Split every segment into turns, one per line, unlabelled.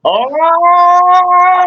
All right,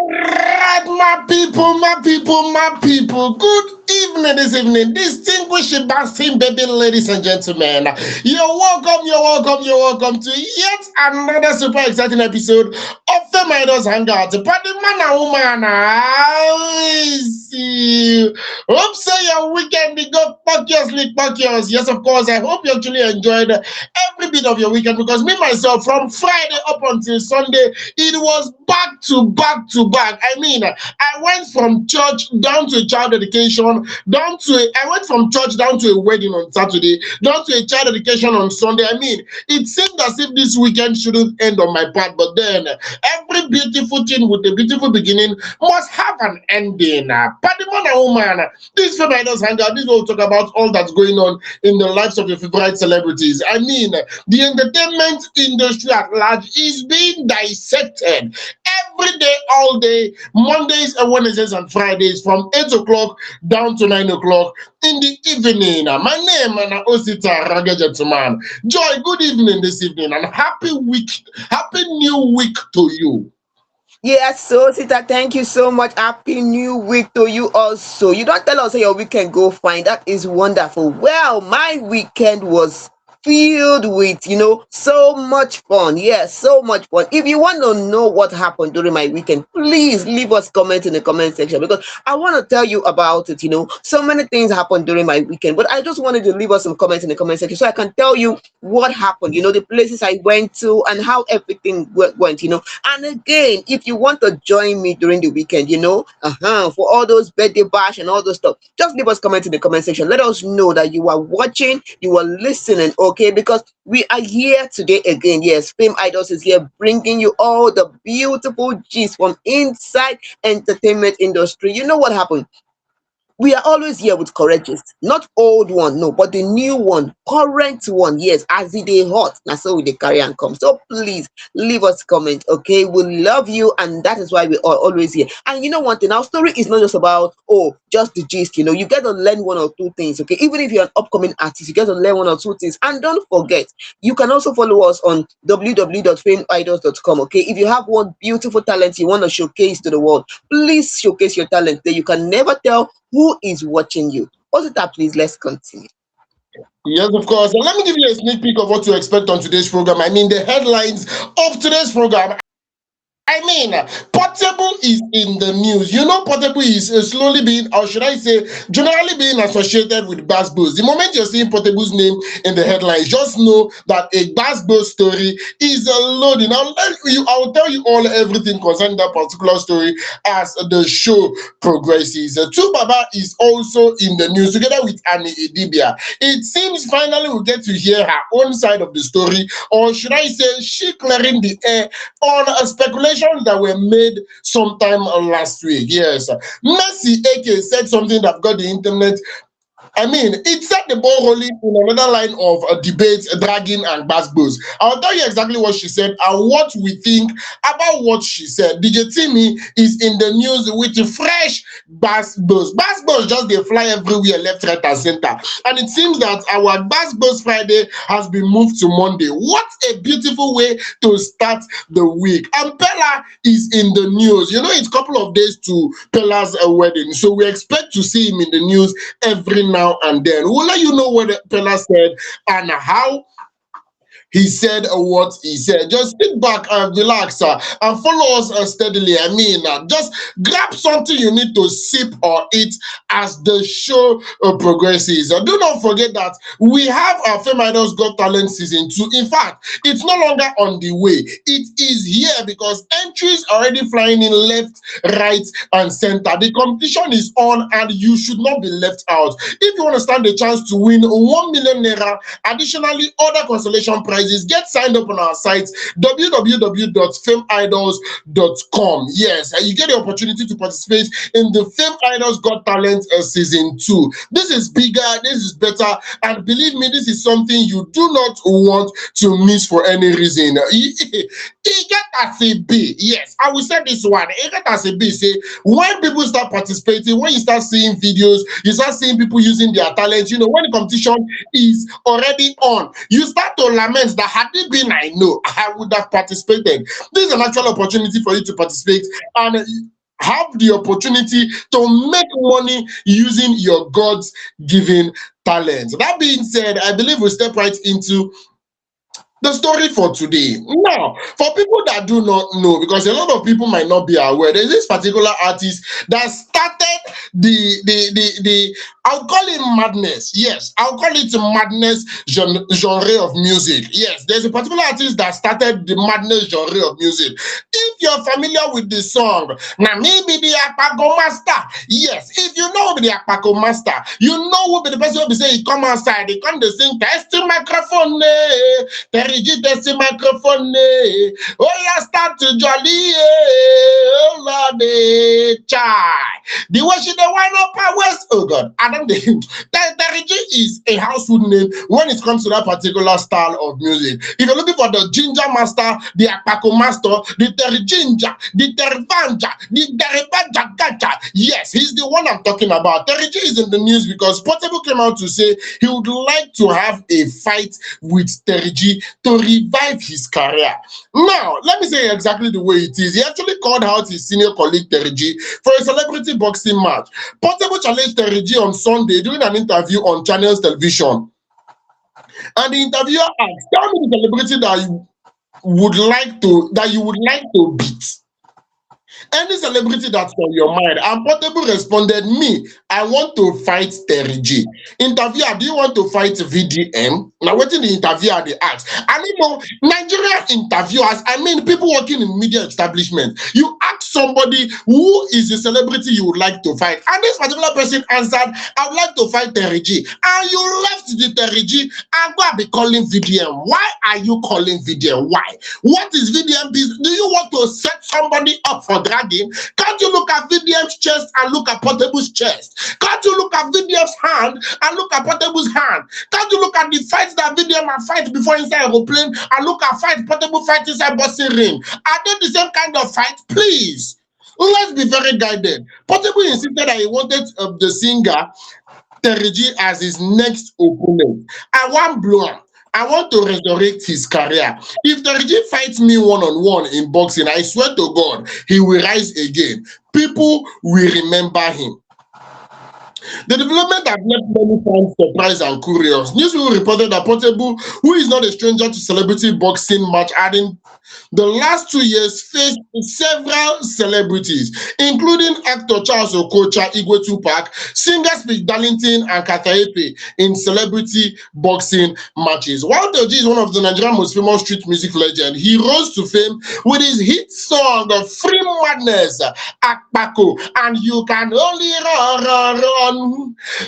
my people, my people, my people. Good evening this evening. Distinguished Bastin baby, ladies and gentlemen. You're welcome, you're welcome, you're welcome to yet another super exciting episode of FameIdols Hangout. Party man and woman. I see. Hope so your weekend they go fuck your sleep, fuck yours. Yes, of course. I hope you actually enjoyed every bit of your weekend because me myself from Friday up until Sunday it was back to back to back. I mean, I went from church down to a child dedication, I went from church down to a wedding on Saturday, down to a child dedication on Sunday. I mean, it seemed as if this weekend shouldn't end on my part, but then every beautiful thing with a beautiful beginning must have an ending. Padimon and woman, this FameIdols Hangout, this will talk about all that's going on in the lives of your favorite celebrities. I mean, the entertainment industry at large is being dissected every day, all day, Mondays and Wednesdays and Fridays from 8 o'clock down to 9 o'clock in the evening. My name is Osita Raga Gentleman. Joy, good evening this evening and happy new week to you.
Yes, so Sita, thank you so much. Happy New Week to you also. You don't tell us how your weekend go fine. That is wonderful. Well, my weekend was filled with, so much fun. Yes, so much fun. If you want to know what happened during my weekend, please leave us comment in the comment section because I want to tell you about it. So many things happened during my weekend, but I just wanted to leave us some comments in the comment section so I can tell you what happened, the places I went to and how everything went. And again, if you want to join me during the weekend, for all those birthday bash and all those stuff, just leave us comment in the comment section. Let us know that you are watching, you are listening, okay? Because we are here today again. Yes, Fame Idols is here bringing you all the beautiful gist from inside entertainment industry. You know what happened? We are always here with correct gist, not old one, no, but the new one, current one. Yes, as it is hot, now so we dey carry and come. So please leave us comment, okay? We love you, and that is why we are always here. And you know one thing, our story is not just about just the gist. You get to learn one or two things, okay? Even if you're an upcoming artist, you get to learn one or two things. And don't forget, you can also follow us on www.fameidols.com, okay? If you have one beautiful talent you want to showcase to the world, please showcase your talent there. You can never tell who is watching you. Osita, please, let's continue.
Yes, of course. And let me give you a sneak peek of what to expect on today's program. I mean, the headlines of today's program. I mean, Portable is in the news. Portable is slowly being, or should I say, generally being associated with Bass Bros. The moment you're seeing Portable's name in the headlines, just know that a Bass Bros story is loading. I'll tell you all everything concerning that particular story as the show progresses. Tu Baba is also in the news together with Idibia. It seems finally we'll get to hear her own side of the story, or should I say, she clearing the air on a speculation that were made sometime last week. Yes, Messi AK said something that got the internet. I mean, it set the ball rolling in another line of debates, dragging and Bass Bros. I'll tell you exactly what she said and what we think about what she said. DJ Timmy is in the news with the fresh Bass Bros. Bass Bros just they fly everywhere, left, right, and center. And it seems that our Bass Bros Friday has been moved to Monday. What a beautiful way to start the week. And Peller is in the news. It's a couple of days to Peller's wedding. So we expect to see him in the news every now and then. We'll let you know what Peller said and how he said what he said. Just sit back and relax and follow us steadily. I mean, just grab something you need to sip or eat as the show progresses. Do not forget that we have our FameIdols Got Talent Season 2. In fact, it's no longer on the way. It is here because entries are already flying in left, right, and center. The competition is on and you should not be left out. If you want to stand a chance to win 1 million naira, additionally, other consolation prizes, get signed up on our site www.fameidols.com. Yes, you get the opportunity to participate in the FameIdols Got Talent Season 2. This is bigger, this is better, and believe me, this is something you do not want to miss for any reason. If It get as a B. Yes, I will say this one. It get as a B. Say when people start participating, when you start seeing videos, you start seeing people using their talents. When the competition is already on, you start to lament that had it been I know, I would have participated. This is an actual opportunity for you to participate and have the opportunity to make money using your God's given talent. That being said, I believe we'll step right into the story for today. Now, for people that do not know, because a lot of people might not be aware, there's this particular artist that started the I'll call it madness. Yes, I'll call it madness genre of music. Yes, there's a particular artist that started the madness genre of music. If you're familiar with the song, now maybe the Akpako Master. Yes, if you know the Akpako Master, you know who be the person who be saying he come outside, he come to sing test the microphone. Terigi test the microphone. Oh, yeah, start to jolly. Oh, Lord, chai. The way she the wine up her waist. Oh God, I don't think Terigi is a household name when it comes to that particular style of music. If you're looking for the ginger master, the Akpako master, the Terginger, the Tervanja, the Teribanja Gacha, yes, he's the one I'm talking about. Terigi is in the news because Portable came out to say he would like to have a fight with Terigi to revive his career. Now, let me say exactly the way it is. He actually called out his senior colleague Terigi for a celebrity boxing match. Portable challenged Terigi on Sunday during an interview on Channels Television. And the interviewer asked, tell me the celebrity that you would like to beat. Any celebrity that's on your mind. And Portable responded, me, I want to fight Terigi. Interviewer, do you want to fight VDM? Now, what in the interviewer they ask? And Nigerian interviewers, I mean, people working in media establishment, you ask somebody who is the celebrity you would like to fight. And this particular person answered, I would like to fight Terigi. And you left the Terigi and go and be calling VDM. Why are you calling VDM? Why? What is VDM business? Do you want to set somebody up for dragging? Can't you look at VDM's chest and look at Portable's chest? Can't you look at VDM's hand and look at Portable's hand? Can't you look at the fights that VDM have fight before inside aeroplane and look at fight Portable fight inside boxing ring? Are they the same kind of fight? Please, let's be very guided. Portable insisted that he wanted the singer Terigi as his next opponent. I want blow. I want to resurrect his career. If Terigi fights me one-on-one in boxing, I swear to God, he will rise again. People will remember him. The development have left many fans surprised and curious. Newsweek reported that Portable, who is not a stranger to celebrity boxing match, adding the last 2 years faced several celebrities, including actor Charles Okocha, Igwe Tupac, singer Speak Darlington, and Kataepe in celebrity boxing matches. While Terigi is one of the Nigerian most famous street music legends, he rose to fame with his hit song Free Madness, Akpako, and You Can Only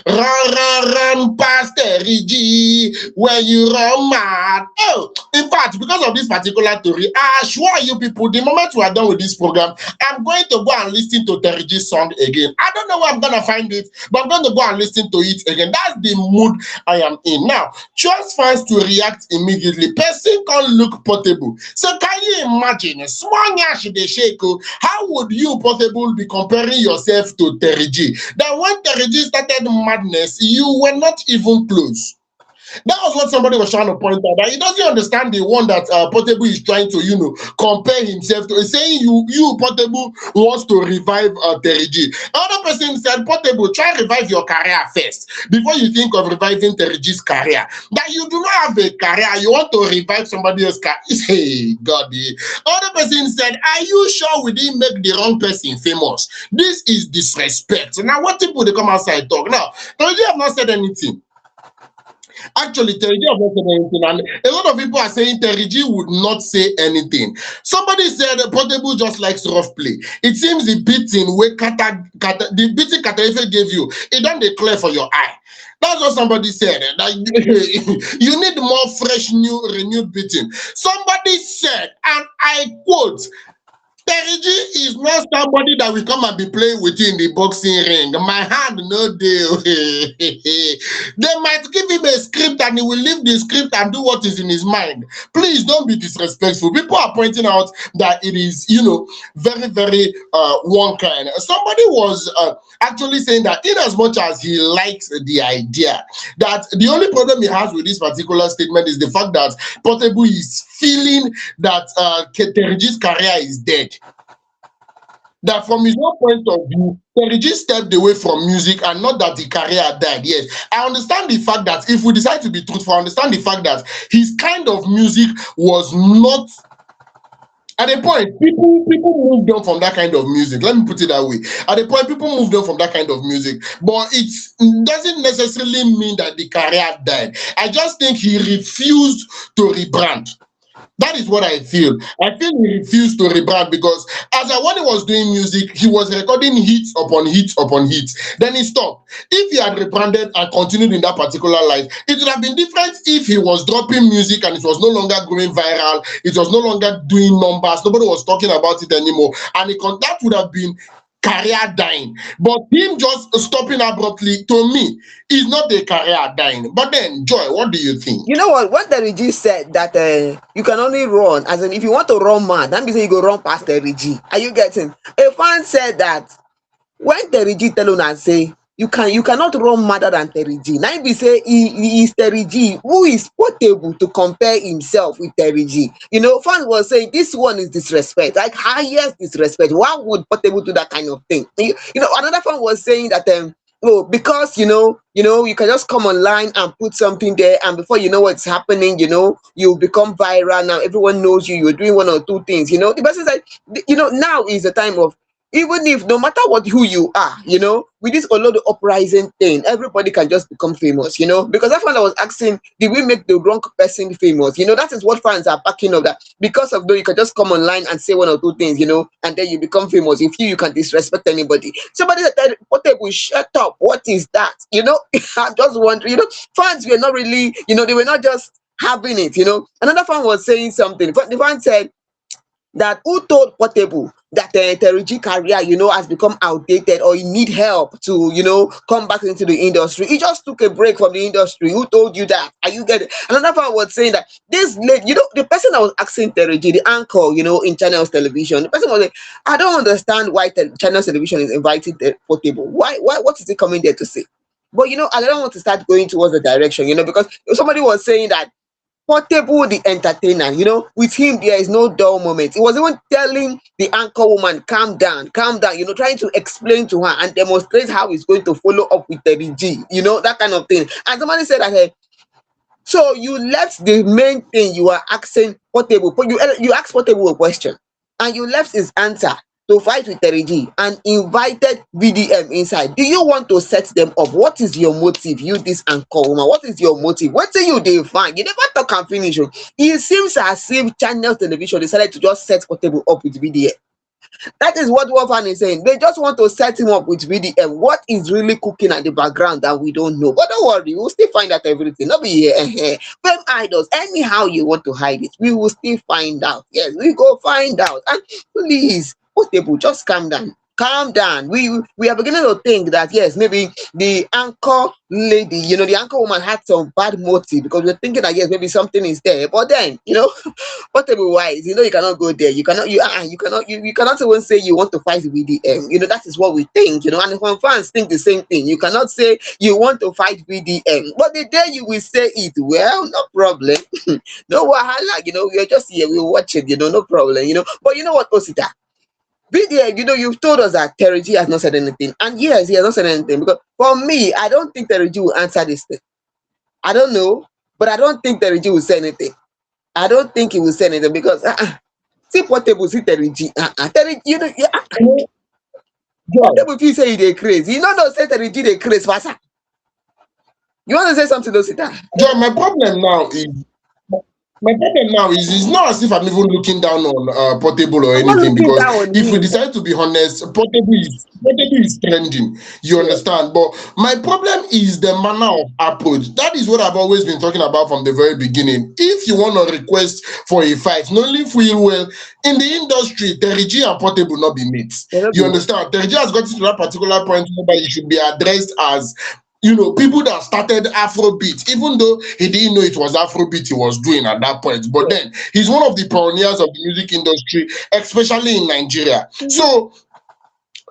run past Terigi when you run mad. Oh, in fact, because of this particular story, I assure you people, the moment we are done with this program, I'm going to go and listen to Terigi's song again. I don't know where I'm going to find it, but I'm going to go and listen to it again. That's the mood I am in. Now, trust fans to react immediately. Person can't look Portable. So can you imagine, small nyash de sheko, how would you, Portable, be comparing yourself to Terigi? That when Terigi started madness, you were not even close. That was what somebody was trying to point out, that he doesn't understand the one that Portable is trying to, compare himself to. He's saying you Portable wants to revive Terigi. Another person said, Portable, try revive your career first before you think of reviving Terigi's career. That you do not have a career, you want to revive somebody else's career. Hey, God. Another person said, are you sure we didn't make the wrong person famous? This is disrespect. Now, what people they come outside talk? Now, Terigi have not said anything. Actually, Terigi has not said anything, and a lot of people are saying Terigi would not say anything. Somebody said Portable just likes rough play. It seems the beating the beating Kataefe gave you, it don't declare for your eye. That's what somebody said. That you need more fresh, renewed beating. Somebody said, and I quote, Terigi is not somebody that will come and be playing with you in the boxing ring. My hand no deal. They might give him a script and he will leave the script and do what is in his mind. Please don't be disrespectful. People are pointing out that it is, very, very one kind. Somebody was actually saying that in as much as he likes the idea, that the only problem he has with this particular statement is the fact that Portable is feeling that Teriji's career is dead. That from his own point of view, Teriji stepped away from music and not that the career died. Yes, I understand the fact that if we decide to be truthful, I understand the fact that his kind of music was not at a point, people moved on from that kind of music. Let me put it that way. At a point, people moved on from that kind of music, but it doesn't necessarily mean that the career died. I just think he refused to rebrand. That is what I feel. I feel he refused to rebrand because when he was doing music, he was recording hits upon hits upon hits. Then he stopped. If he had rebranded and continued in that particular life, it would have been different if he was dropping music and it was no longer going viral. It was no longer doing numbers. Nobody was talking about it anymore. And that would have been career dying. But him just stopping abruptly, to me, is not a career dying. But then, Joy, what do you think?
You know what? When the Regi said that you can only run, as in if you want to run mad, that means you go run past the Regi. Are you getting? A fan said that when the Regi tell una say you cannot run madder than Terigi. Now be say he is Terigi who is portable to compare himself with Terigi. Fans was saying this one is disrespect, like highest disrespect. Why would portable do that kind of thing? Another fan was saying that because you can just come online and put something there, and before you know what's happening, you become viral. Now everyone knows you're doing one or two things. The person said, now is the time of, even if no matter who you are, with this Olodo uprising thing, everybody can just become famous, because that's when I was asking, did we make the wrong person famous? That is what fans are backing up, that because of though you can just come online and say one or two things, and then you become famous. If you can disrespect anybody. Somebody said, Portable, shut up. What is that? I'm just wondering, fans were not really, they were not just having it, Another fan was saying something. The fan said, that who told Portable that Terigi career, has become outdated or you need help to, come back into the industry. He just took a break from the industry. Who told you that? Are you getting? Another fan was saying that this lady, the person that was asking Terigi, the anchor, in Channels Television, the person was like, I don't understand why Channels Television is inviting Portable. Why? What is he coming there to say? But I don't want to start going towards the direction, because somebody was saying that Portable the entertainer, with him there is no dull moment. He was even telling the anchor woman, calm down, trying to explain to her and demonstrate how he's going to follow up with the DG, that kind of thing. And somebody said that, hey, so you left the main thing you are asking Portable, but you asked Portable a question and you left his answer to fight with Terigi and invited VDM inside. Do you want to set them up? What is your motive? You this anchor woman, what is your motive? What do you define? You never talk and finish. It seems as if Channel Television decided to just set Portable up with VDM. That is what Wolfan is saying. They just want to set him up with VDM. What is really cooking at the background that we don't know? But don't worry, we'll still find out everything. Not be here. Fame Idols, anyhow you want to hide it, we will still find out. Yes, we go find out. And please, Portable, just calm down. Calm down. We are beginning to think that yes, maybe the anchor lady, the anchor woman had some bad motive, because we're thinking that yes, maybe something is there. But then, Portable wise, you cannot go there. You cannot even say you want to fight VDM. That is what we think. And when fans think the same thing, you cannot say you want to fight VDM. But the day you will say it, well, no problem. No wahala. We are just here. We watch it. No problem. But you know what, Osita? VDM, you've told us that Terigi has not said anything. And yes, he has not said anything. Because for me, I don't think Terigi will answer this thing. I don't know, but I don't think Terigi will say anything. I don't think he will say anything because see Portable, see Terigi. Terigi, Portable, if you say they crazy, don't say Terigi they crazy faster. You want to say something, Osita?
John, my problem now is My problem now is it's not as if I'm even looking down on Portable or
I'm not
anything,
looking
because
down on
if we
him.
decide to be honest, Portable is trending. You
Yeah.
understand? But my problem is the manner of approach. That is what I've always been talking about from the very beginning. If you want to request for a fight, not only feel well in the industry, Terry G and Portable not be mates.
They're not
You
being.
understand? Terry G has gotten to that particular point where it should be addressed as, people that started Afrobeat, even though he didn't know it was Afrobeat he was doing at that point. But
Yeah.
then he's one of the pioneers of the music industry, especially in Nigeria.
Mhm.
So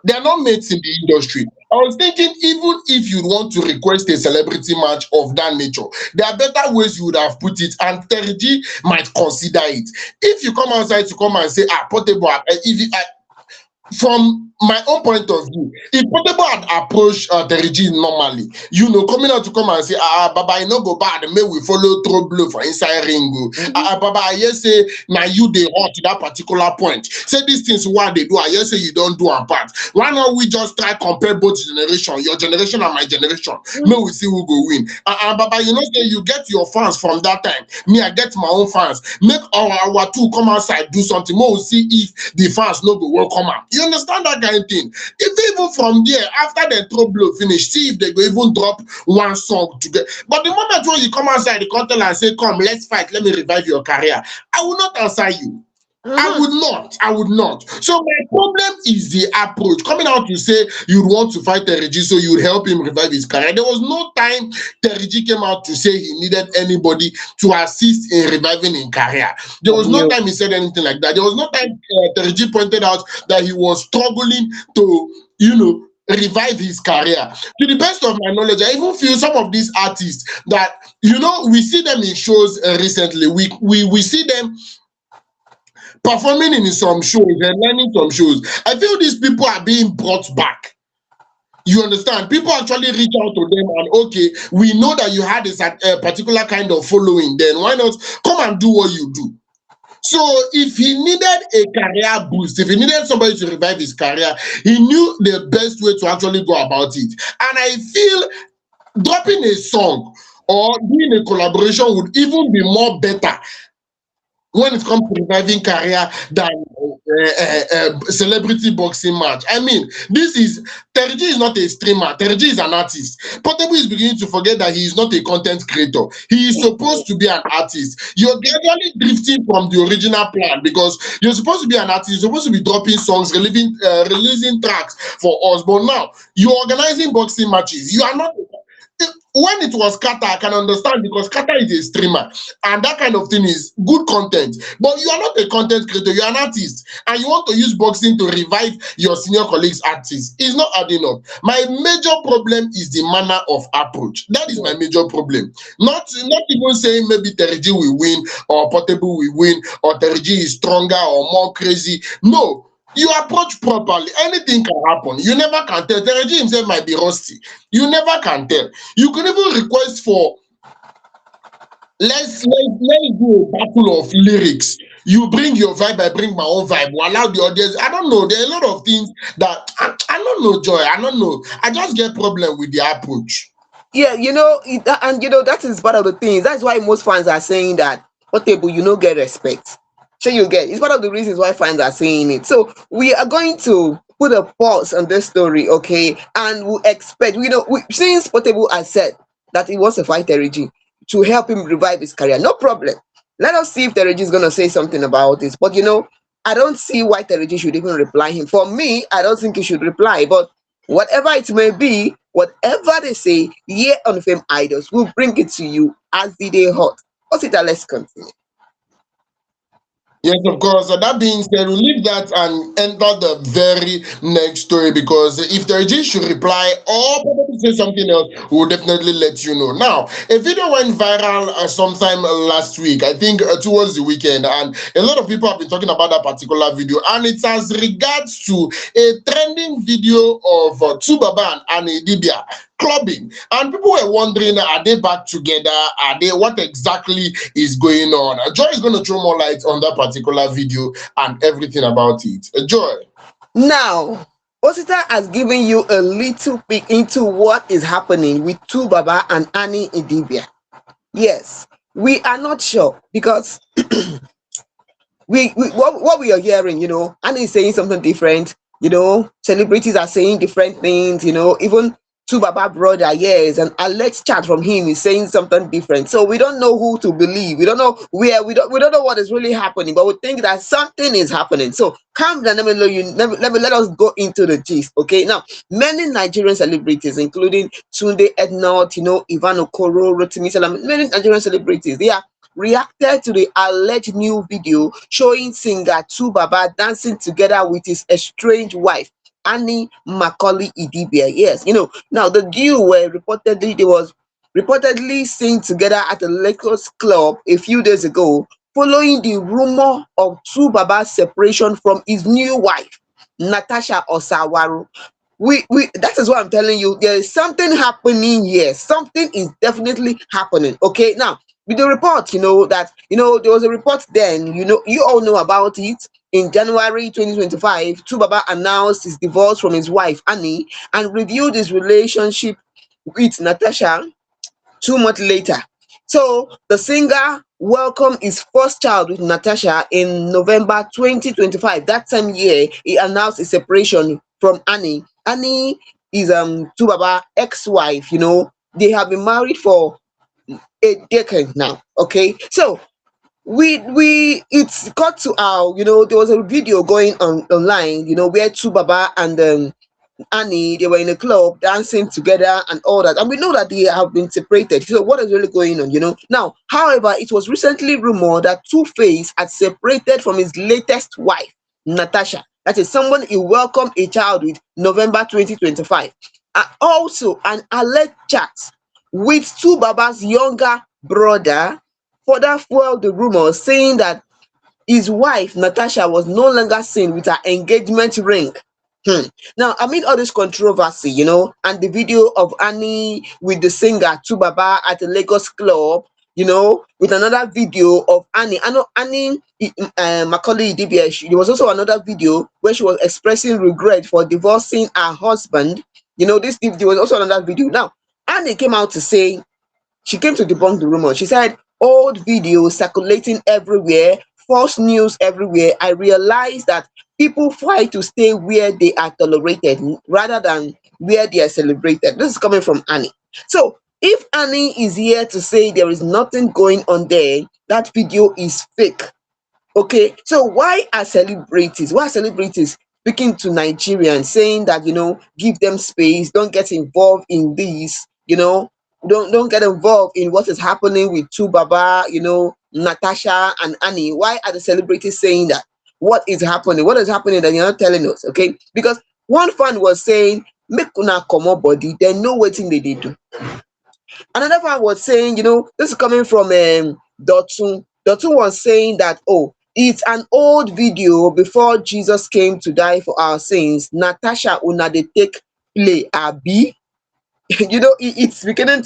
they're not mates in the industry. I was thinking, even if you want to request a celebrity match of that nature, there are better ways you would have put it, and Terry G might consider it. If you come outside to come and say, Portable, if you, from my own point of view, if Portable had approached the regime normally, coming out to come and say, Baba, you no go bad, may we follow throw blow for inside ringo.
Mhm.
Baba, I hear say, now you they hot to that particular point. Say these things what they do, I hear say you don't do a part. Why not we just try compare both generation, your generation and my generation? May
Mhm.
we see who go win. Baba, say you get your fans from that time. Me, I get my own fans. Make our two come outside, do something. May we see if the fans no go welcome am. You understand that kind of thing? If even from there, after the throw blow finish, see if they go even drop one song together. But the moment when you come outside the content and say, come, let's fight, let me revive your career, I will not answer you. I
Mhm.
would not. I would not. So my problem is the approach. Coming out to say you'd want to fight Terry G so you'd help him revive his career. There was no time Terry G came out to say he needed anybody to assist in reviving his career. There was no
You.
time he said anything like that. There was no time Terry G pointed out that he was struggling to, revive his career. To the best of my knowledge, I even feel some of these artists that, we see them in shows recently. We see them performing in some shows and learning some shows. I feel these people are being brought back. You understand? People actually reach out to them and, okay, we know that you had a particular kind of following. Then why not come and do what you do? So if he needed a career boost, if he needed somebody to revive his career, he knew the best way to actually go about it. And I feel dropping a song or doing a collaboration would even be more better when it comes to reviving career than celebrity boxing match. I mean, this is Terry G is not a streamer. Terry G is an artist. Portable is beginning to forget that he is not a content creator. He is supposed to be an artist. You're gradually drifting from the original plan because you're supposed to be an artist. You're supposed to be dropping songs, releasing tracks for us. But now you're organizing boxing matches. You are not. When it was Kata, I can understand because Kata is a streamer and that kind of thing is good content. But you are not a content creator, you're an artist, and you want to use boxing to revive your senior colleagues' artists. It's not adding up. My major problem is the manner of approach. That is my major problem. Not even saying maybe Terry G will win or Portable will win or Terry G is stronger or more crazy. No. You approach properly, anything can happen. You never can tell. Terry G himself might be rusty. You never can tell. You can even request for let's do a battle of lyrics. You bring your vibe, I bring my own vibe. We allow the audience. I don't know. There are a lot of things that I don't know, Joy. I don't know. I just get problem with the approach.
Yeah, and that is part of the things. That's why most fans are saying that Portable, get respect. Sure, you get. It's part of the reasons why fans are saying it. So we are going to put a pause on this story, okay? And we expect, since Portable has said that he wants to fight Terry G to help him revive his career, no problem. Let us see if Terry G is going to say something about this. But I don't see why Terry G should even reply him. For me, I don't think he should reply. But whatever it may be, whatever they say here on Fame Idols, we'll bring it to you as the day hot. Osita, let's continue.
Yes, of course. So that being said, we'll leave that and enter the very next story because if the RG should reply or probably say something else, we'll definitely let you know. Now, a video went viral sometime last week, I think towards the weekend, and a lot of people have been talking about that particular video, and it's as regards to a trending video of Tubaba and Idibia clubbing, and people were wondering, are they back together? Are they, what exactly is going on? Joy is going to throw more light on that particular video and everything about it. Joy.
Now, Osita has given you a little peek into what is happening with Tubaba and Annie Idibia. Yes, We are not sure because what we are hearing, Annie is saying something different, celebrities are saying different things, even two Baba brother, yes, and alleged chat from him is saying something different. So we don't know who to believe. We don't know where we don't know what is really happening, but we think that something is happening. So calm down, let us go into the gist. Okay. Now, many Nigerian celebrities, including Tunde Ednot, Ivan Okoro, Rotimi Salam, many Nigerian celebrities, they are reacted to the alleged new video showing singer Baba dancing together with his estranged wife Annie Macaulay Idibia. Yes, now the duo were reportedly seen together at a Lagos club a few days ago, following the rumor of Baba's separation from his new wife Natasha Osawaru. We that is what I'm telling you. There is something happening here. Something is definitely happening. Okay, now with the report, that there was a report then, you all know about it. In January 2025, Baba announced his divorce from his wife Annie and reviewed his relationship with Natasha 2 months later. So the singer welcomed his first child with Natasha in November 2025. That same year, he announced his separation from Annie. Annie is Baba ex-wife. They have been married for a decade now. Okay, so it's got to our, there was a video going on online, where Baba and Annie, they were in a club dancing together and all that. And we know that they have been separated. So what is really going on, Now, however, it was recently rumored that Two-Face had separated from his latest wife, Natasha. That is someone he welcomed a child with November 2025. Also, an alleged chat with Baba's younger brother further fueled the rumors, saying that his wife, Natasha, was no longer seen with her engagement ring. Hmm. Now, amid all this controversy, and the video of Annie with the singer Baba at a Lagos club, with another video of Annie. I know Annie Macaulay Idibia. There was also another video where she was expressing regret for divorcing her husband. There was also another video. Now, Annie came out to say she came to debunk the rumor. She said, old videos circulating everywhere, false news everywhere. I realized that people fight to stay where they are tolerated rather than where they are celebrated. This is coming from Annie. So if Annie is here to say there is nothing going on there, that video is fake. Okay, so why are celebrities speaking to Nigerians saying that, give them space, don't get involved in this, don't get involved in what is happening with Baba, Natasha and Annie? Why are the celebrities saying that? What is happening? What is happening that you're not telling us? Okay, because one fan was saying, make una comot body, they know what thing they do. Another fan was saying, this is coming from Dotun. Dotun was saying that, oh, it's an old video before Jesus came to die for our sins. Natasha una dey take play abi. It's beginning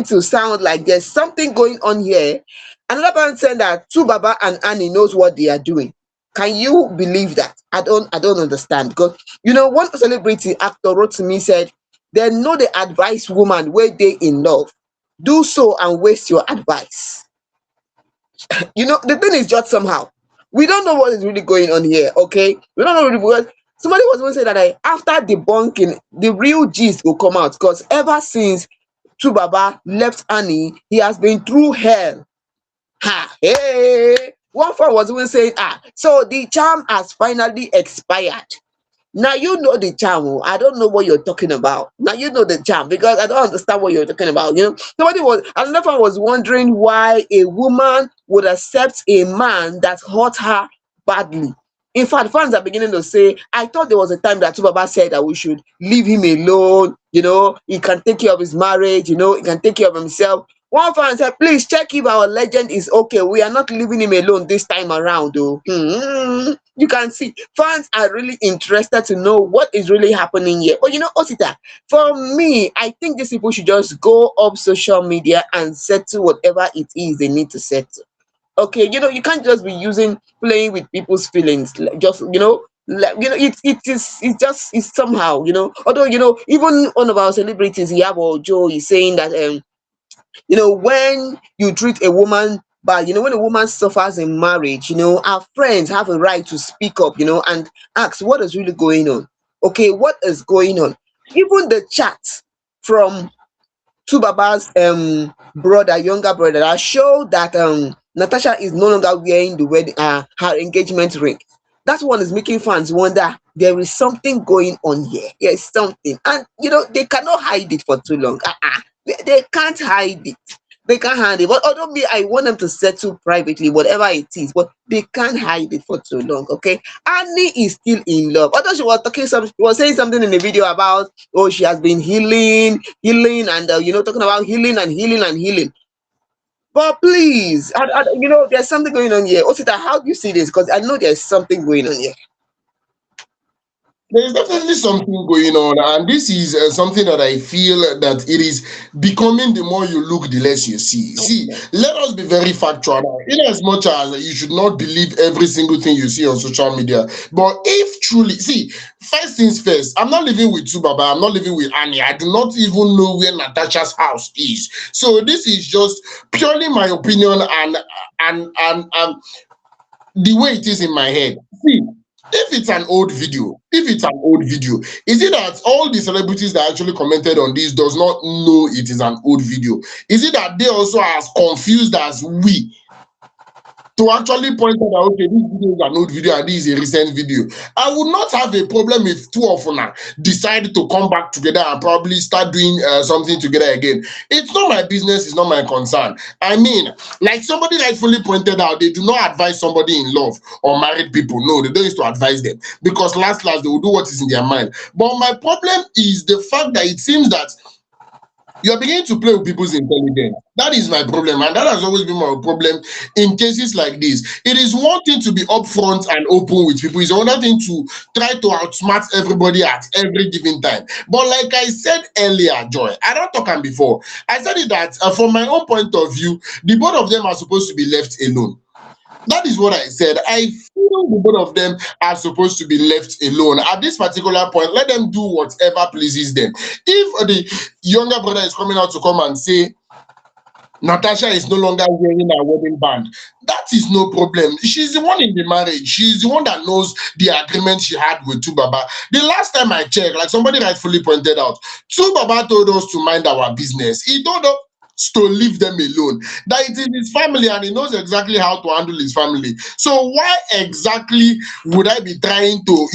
to sound like there's something going on here. Another person said that Baba and Annie knows what they are doing. Can you believe that? I don't understand, because one celebrity actor wrote to me, said they know the advice woman where they in love. Do so and waste your advice. The thing is just somehow. We don't know what is really going on here, okay? We don't know really, because somebody was going to say that after debunking, the real gist will come out, because ever since Baba left Annie, he has been through hell. Ha! Hey! One fan was even saying, so the charm has finally expired. Now you know the charm. I don't know what you're talking about. Now you know the charm, because I don't understand what you're talking about. Another one was wondering why a woman would accept a man that hurt her badly. In fact, fans are beginning to say, I thought there was a time that Baba said that we should leave him alone. He can take care of his marriage, he can take care of himself. One fan said, please check if our legend is okay. We are not leaving him alone this time around, though. You can see fans are really interested to know what is really happening here. But Osita, for me, I think these people should just go up social media and settle whatever it is they need to settle. Okay, you can't just be playing with people's feelings. Just it's somehow, although even one of our celebrities, Yabo Joe, is saying that When you treat a woman bad, when a woman suffers in marriage, our friends have a right to speak up, and ask what is really going on. Okay, what is going on? Even the chat from two Baba's brother, younger brother, that showed that Natasha is no longer wearing the wedding her engagement ring. That one is making fans wonder there is something going on here. There's something, and they cannot hide it for too long. They can't hide it. They can't hide it. But although me, I want them to settle privately, whatever it is, but they can't hide it for too long. Okay, Annie is still in love. Although she was saying something in the video about, oh, she has been healing, and talking about healing and healing and healing. But please, there's something going on here. Osita, how do you see this? Because I know there's something going on here.
There's definitely something going on, and this is something that I feel that it is becoming the more you look, the less you see. See, let us be very factual now. In as much as you should not believe every single thing you see on social media, but if truly, see, first things first, I'm not living with Tubaba, I'm not living with Annie. I do not even know where Natasha's house is. So this is just purely my opinion and the way it is in my head. See, if it's an old video, is it that all the celebrities that actually commented on this does not know it is an old video? Is it that they also are as confused as we to actually point out that okay, this video is an old video and this is a recent video? I would not have a problem if two of them decide to come back together and probably start doing something together again. It's not my business, it's not my concern. I mean, like somebody rightfully pointed out, they do not advise somebody in love or married people. No, they don't used to advise them because last they will do what is in their mind. But my problem is the fact that it seems that you're beginning to play with people's intelligence. That is my problem, and that has always been my problem in cases like this. It is one thing to be upfront and open with people, it's another thing to try to outsmart everybody at every given time. But like I said earlier, Joy, I don't talk on before. I said it that from my own point of view, the both of them are supposed to be left alone. That is what I said. I feel the both of them are supposed to be left alone at this particular point. Let them do whatever pleases them. If the younger brother is coming out to come and say Natasha is no longer wearing her wedding band, that is no problem. She's the one in the marriage. She's the one that knows the agreement she had with Tubaba. The last time I checked, like somebody rightfully pointed out, Tubaba told us to mind our business. He told us to leave them alone, that it is his family and he knows exactly how to handle his family. So why exactly would I be trying to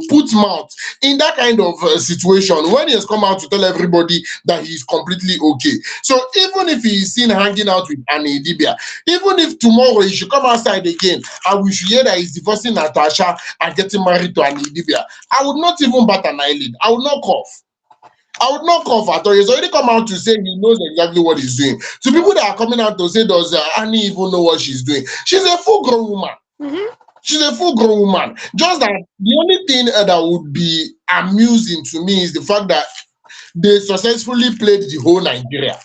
put mouth in that kind of situation when he has come out to tell everybody that he's completely okay? So even if he is seen hanging out with an Idibia, even if tomorrow he should come outside again and we should hear that he's divorcing Natasha and getting married to an Idibia, I would not even bat an eyelid. I would not cough. I would not cough at all. He's already come out to say he knows exactly what he's doing. To people that are coming out to say, does Annie even know what she's doing? She's a full-grown woman. She's a full-grown woman. Just that the only thing that would be amusing to me is the fact that they successfully played the whole Nigeria.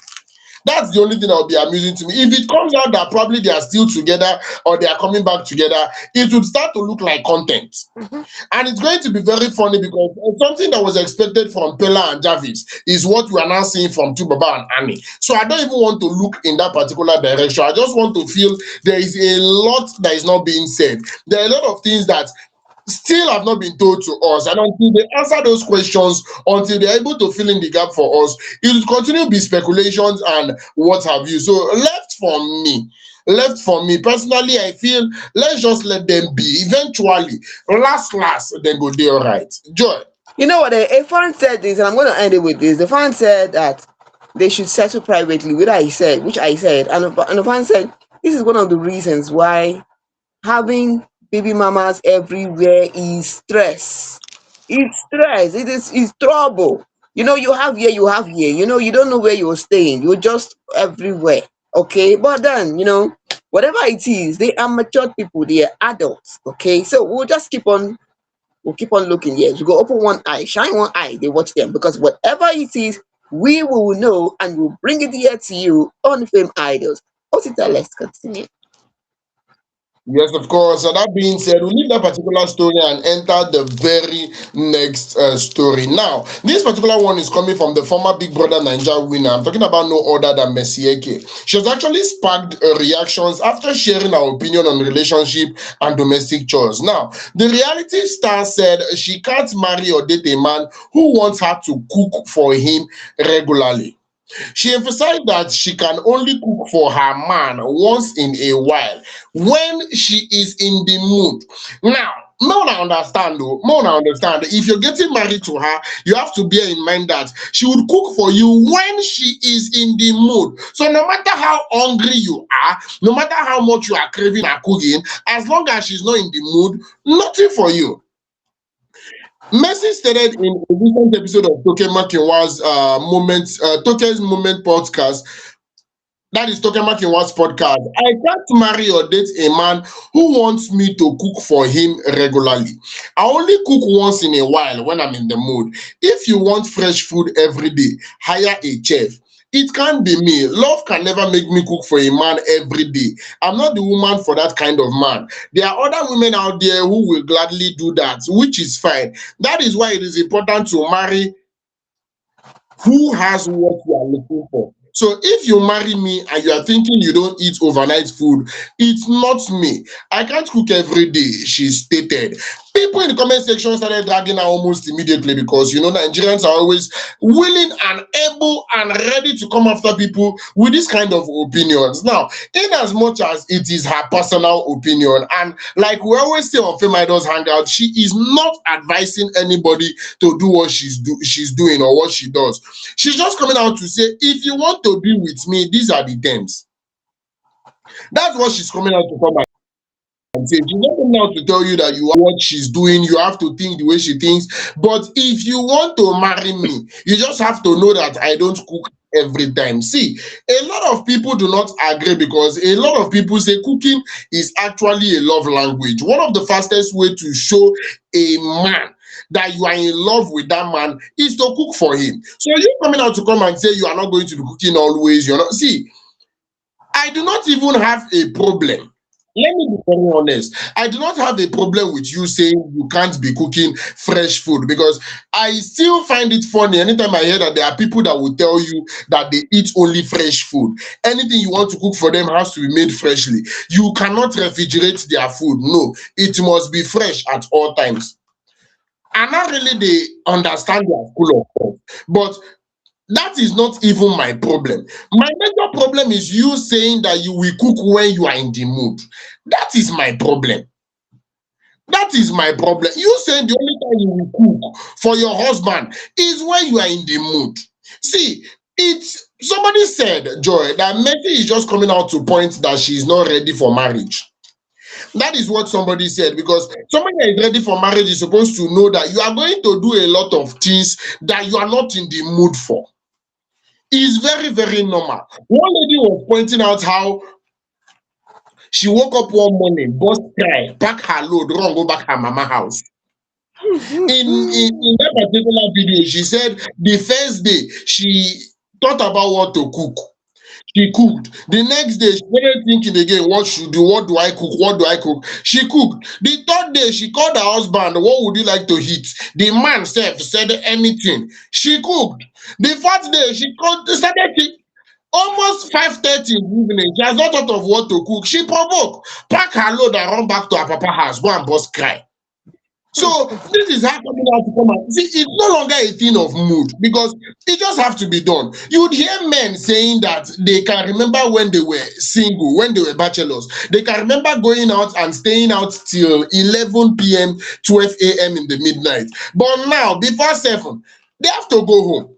That's the only thing that will be amusing to me. If it comes out that probably they are still together or they are coming back together, it would start to look like content. And it's going to be very funny because something that was expected from Peller and Jarvis is what we are now seeing from Tubaba and Annie. So I don't even want to look in that particular direction. I just want to feel there is a lot that is not being said. There are a lot of things that still have not been told to us, and until they answer those questions, until they're able to fill in the gap for us, it will continue to be speculations and what have you. So left for me personally, I feel let's just let them be. Eventually, last then go there. All right, Joy.
You know what? A fan said this, and I'm going to end it with this. The fan said that they should settle privately, which I said, and the fan said this is one of the reasons why having baby mamas everywhere is stress. It's stress. It's trouble. You have here, you have here. You don't know where you're staying. You're just everywhere. Okay, but then whatever it is, they are mature people. They are adults. Okay, so we'll keep on looking. Yes, we go open one eye, shine one eye. They watch them because whatever it is, we will know and we'll bring it here to you on Fame Idols. Also, let's continue.
Yes, of course. So that being said, we leave that particular story and enter the very next story. Now, this particular one is coming from the former Big Brother Nigeria winner. I'm talking about no other than Messieke. She has actually sparked reactions after sharing her opinion on relationship and domestic chores. Now, the reality star said she can't marry or date a man who wants her to cook for him regularly. She emphasized that she can only cook for her man once in a while when she is in the mood. Now, Mona understand though. Mona understand. If you're getting married to her, you have to bear in mind that she would cook for you when she is in the mood. So no matter how hungry you are, no matter how much you are craving her cooking, as long as she's not in the mood, nothing for you. Messi stated in a recent episode of Toke Makinwa's Toke's Moment podcast, that is Toke Makinwa's podcast. I can't marry or date a man who wants me to cook for him regularly. I only cook once in a while when I'm in the mood. If you want fresh food every day, hire a chef. It can't be me. Love can never make me cook for a man every day. I'm not the woman for that kind of man. There are other women out there who will gladly do that, which is fine. That is why it is important to marry who has what you are looking for. So if you marry me and you are thinking you don't eat overnight food, it's not me. I can't cook every day, she stated. People in the comment section started dragging her almost immediately because Nigerians are always willing and able and ready to come after people with this kind of opinions. Now, in as much as it is her personal opinion, and like we always say on FameIdols Hangout, she is not advising anybody to do what she's doing or what she does. She's just coming out to say, if you want to be with me, these are the terms. That's what she's coming out to come and say. She's not coming out to tell you that you are what she's doing, you have to think the way she thinks. But if you want to marry me, you just have to know that I don't cook every time. See, a lot of people do not agree because a lot of people say cooking is actually a love language. One of the fastest way to show a man that you are in love with that man is to cook for him. So you coming out to come and say you are not going to be cooking always, you're not. See, I do not even have a problem. Let me be very honest. I do not have a problem with you saying you can't be cooking fresh food because I still find it funny anytime I hear that there are people that will tell you that they eat only fresh food. Anything you want to cook for them has to be made freshly. You cannot refrigerate their food. No, it must be fresh at all times. And not really they understand their school of thought. But that is not even my problem. My major problem is you saying that you will cook when you are in the mood. That is my problem. That is my problem. You saying the only time you will cook for your husband is when you are in the mood. See, it's somebody said, Joy, that Messi is just coming out to point that she is not ready for marriage. That is what somebody said because somebody that is ready for marriage is supposed to know that you are going to do a lot of things that you are not in the mood for. It's very, very normal. One lady was pointing out how she woke up one morning, burst cry, pack her load, run, go back her mama house. In that particular video, she said the first day she thought about what to cook. She cooked. The next day, she started thinking again, what should do? What do I cook? What do I cook? She cooked. The third day, she called her husband, what would you like to eat? The man said anything. She cooked. The fourth day, she called, started almost 5:30 in the evening. She has not thought of what to cook. She provoked, pack her load and run back to her papa house, go and bust cry. So this is how coming out to come out. See, it's no longer a thing of mood because it just have to be done. You would hear men saying that they can remember when they were single, when they were bachelors. They can remember going out and staying out till 11 p.m., 12 a.m. in the midnight. But now, before 7, they have to go home.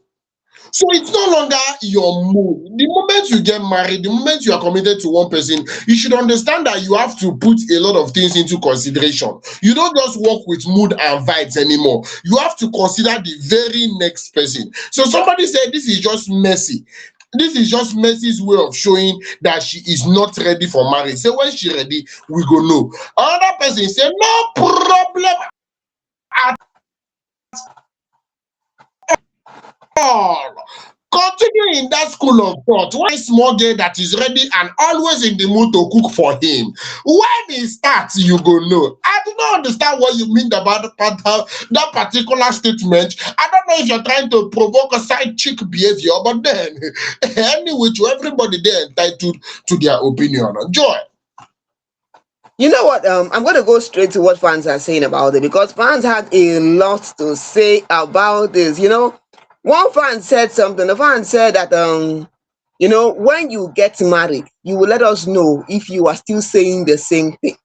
So it's no longer your mood. The moment you get married, the moment you are committed to one person, you should understand that you have to put a lot of things into consideration. You don't just work with mood and vibes anymore. You have to consider the very next person. So somebody said this is just messy. This is just Mercy's way of showing that she is not ready for marriage. So when she ready, we go know. Another person said, no problem at all. Cut continue in that school of thought. One small girl that is ready and always in the mood to cook for him. When he starts, you go know. I do not understand what you mean about that particular statement. I don't know if you're trying to provoke a side chick behavior, but then anyway, to everybody there entitled to their opinion. Joy.
You know what? I'm going to go straight to what fans are saying about it because fans had a lot to say about this. One fan said something. The fan said that when you get married, you will let us know if you are still saying the same thing.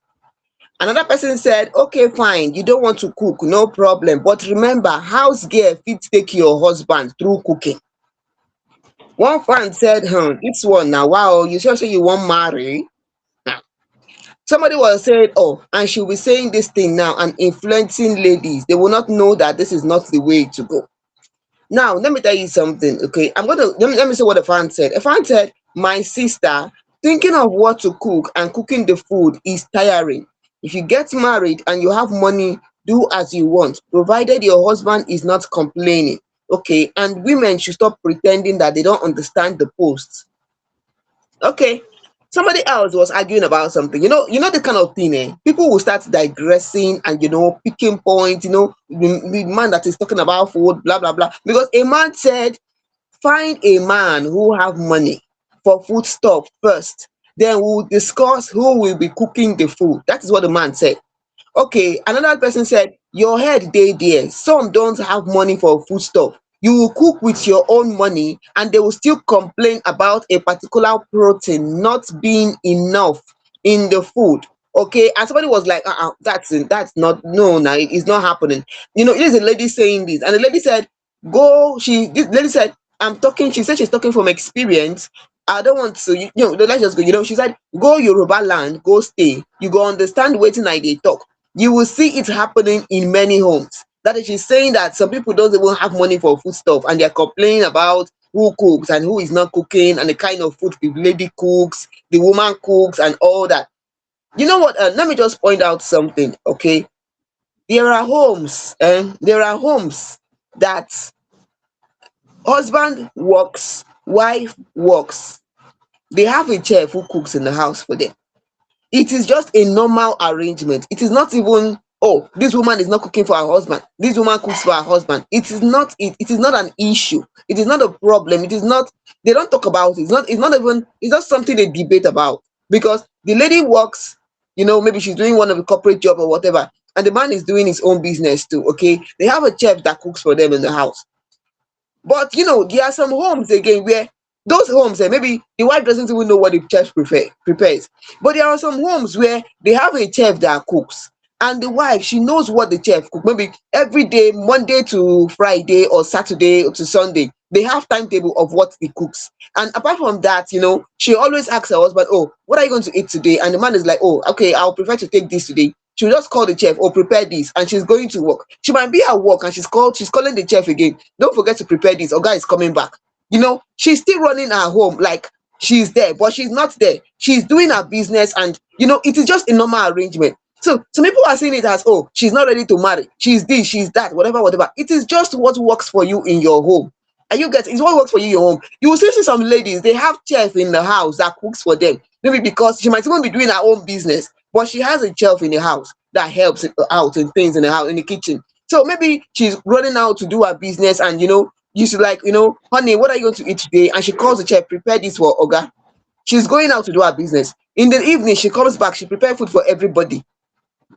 Another person said, okay, fine, you don't want to cook, no problem. But remember, house girl fit take your husband through cooking. One fan said, this one now, wow, you sure say you won't marry? Somebody was saying, oh, and she'll be saying this thing now and influencing ladies. They will not know that this is not the way to go. Now, let me tell you something, okay? Let me say what a fan said. A fan said, my sister, thinking of what to cook and cooking the food is tiring. If you get married and you have money, do as you want, provided your husband is not complaining. Okay, and women should stop pretending that they don't understand the posts. Okay. Somebody else was arguing about something. The kind of thing, people will start digressing and picking points, the man that is talking about food, blah blah blah. Because a man said, find a man who have money for food stuff first. Then we'll discuss who will be cooking the food. That is what the man said. Okay, another person said, your head dey there. Some don't have money for food stuff. You will cook with your own money and they will still complain about a particular protein not being enough in the food. Okay, and somebody was like, that's not, no, it's not happening. It is a lady saying this, and the lady said, this lady said, she said she's talking from experience. I don't want to, let's just go. She said, go Yoruba land, go stay. You go understand waiting I they talk. You will see it happening in many homes. That is, she's saying that some people don't even have money for food stuff and they're complaining about who cooks and who is not cooking and the kind of food the lady cooks, the woman cooks, and all that. You know what? Let me just point out something, okay? There are homes, that husband works, wife works. They have a chef who cooks in the house for them. It is just a normal arrangement. It is not even, oh, this woman is not cooking for her husband, this woman cooks for her husband. It is not an issue. It is not a problem. It is not, they don't talk about it. It's not something they debate about, because the lady works, maybe she's doing one of the corporate job or whatever, and the man is doing his own business too. Okay, they have a chef that cooks for them in the house. But there are some homes again where those homes, maybe the wife doesn't even know what the chef prepares. But there are some homes where they have a chef that cooks, and the wife, she knows what the chef cook. Maybe every day, Monday to Friday or Saturday to Sunday, they have timetable of what he cooks. And apart from that, she always asks her husband, oh, what are you going to eat today? And the man is like, oh, okay, I'll prefer to take this today. She'll just call the chef, or prepare this, and she's going to work. She might be at work and she's calling the chef again. Don't forget to prepare this, or guy is coming back. She's still running her home like she's there, but she's not there. She's doing her business, and it is just a normal arrangement. So some people are seeing it as, oh, she's not ready to marry. She's this, she's that, whatever. It is just what works for you in your home. And it's what works for you in your home. You will still see some ladies, they have chef in the house that cooks for them. Maybe because she might even be doing her own business, but she has a chef in the house that helps out in things in the house, in the kitchen. So maybe she's running out to do her business, and you should like, honey, what are you going to eat today? And she calls the chef, prepare this for Oga. She's going out to do her business. In the evening, she comes back, she prepares food for everybody.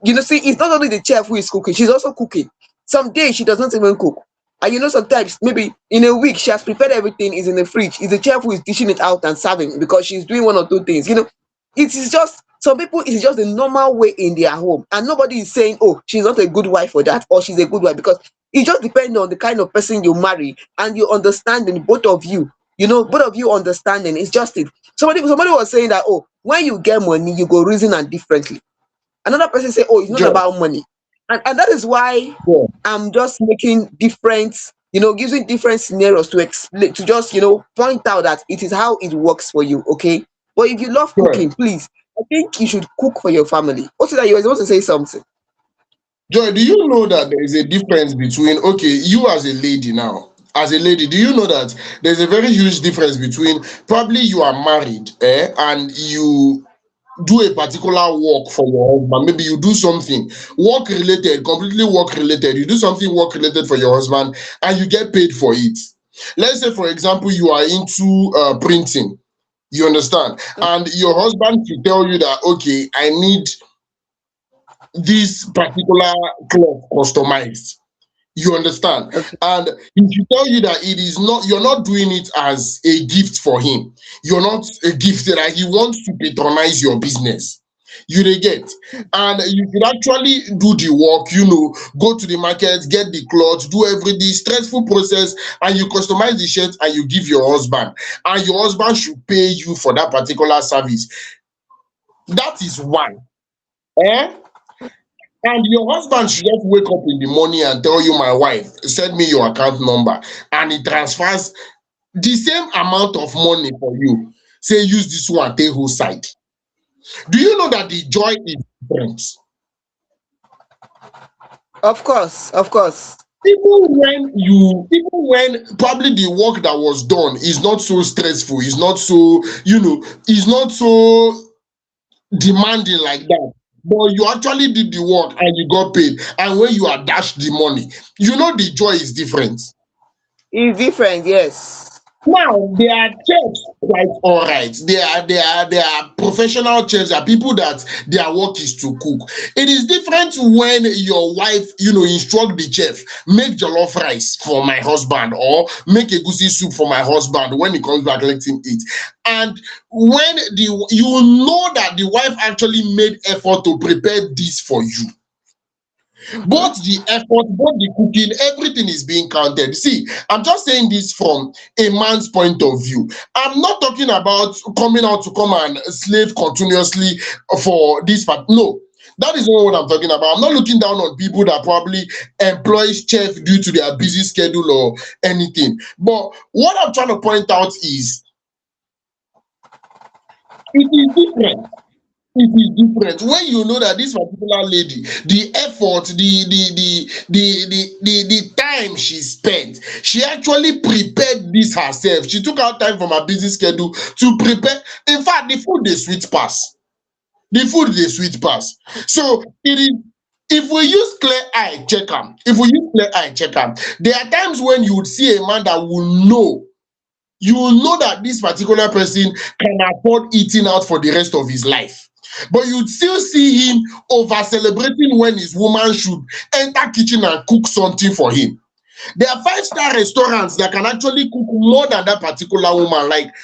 See, it's not only the chef who is cooking, she's also cooking. Some days she does not even cook. And sometimes maybe in a week she has prepared everything, is in the fridge. It's the chef who is dishing it out and serving, because she's doing one or two things. It is just, some people, it is just a normal way in their home. And nobody is saying, oh, she's not a good wife for that, or she's a good wife, because it just depends on the kind of person you marry and you understanding, both of you. Both of you understanding. It's just it. Somebody was saying that, oh, when you get money, you go reason and differently. Another person say, oh, it's not about money. And that is why I'm just making different, using different scenarios to explain, to just, point out that it is how it works for you, okay? But if you love cooking, please, I think you should cook for your family. Also, that you were supposed to say something.
Joy, do you know that there is a difference between, okay, you as a lady now, as a lady, do you know that there's a very huge difference between probably you are married and you do a particular work for your husband. Maybe you do something work related, completely work related. You do something work related for your husband and you get paid for it. Let's say, for example, you are into printing. You understand? And your husband to tell you that, okay, I need this particular cloth customized. You understand?
Okay.
And if you tell you that it is not, you're not doing it as a gift for him. You're not a gift that he wants to patronize your business. You dey get, and you could actually do the work, go to the market, get the cloth, do every the stressful process, and you customize the shirt and you give your husband, and your husband should pay you for that particular service. That is one. Eh? And your husband should just wake up in the morning and tell you, my wife, send me your account number, and he transfers the same amount of money for you. Say, use this one, take whole side. Do you know that the joy is different?
Of course, of course.
Even when probably the work that was done is not so stressful, is not so, is not so demanding like that. But you actually did the work and you got paid. And when you are dashed the money, the joy is different.
It's different, yes.
Now there are chefs quite all right. They are professional chefs. There are people that their work is to cook. It is different when your wife, instruct the chef, make jollof rice for my husband or make a goosey soup for my husband. When he comes back, let him eat. And when you know that the wife actually made effort to prepare this for you,
Mm-hmm.
both the effort, both the cooking, everything is being counted. See, I'm just saying this from a man's point of view. I'm not talking about coming out to come and slave continuously for this part. No, that is not what I'm talking about. I'm not looking down on people that probably employ chef due to their busy schedule or anything. But what I'm trying to point out is it is different. It is different when you know that this particular lady, the effort, the time she spent, she actually prepared this herself. She took out time from her busy schedule to prepare. In fact, the food dey sweet pass. The food dey sweet pass. So it is, if we use clear eye check am, there are times when you would see a man that will know, you will know that this particular person can afford eating out for the rest of his life. But you'd still see him over celebrating when his woman should enter kitchen and cook something for him. There are five-star restaurants that can actually cook more than that particular woman. Like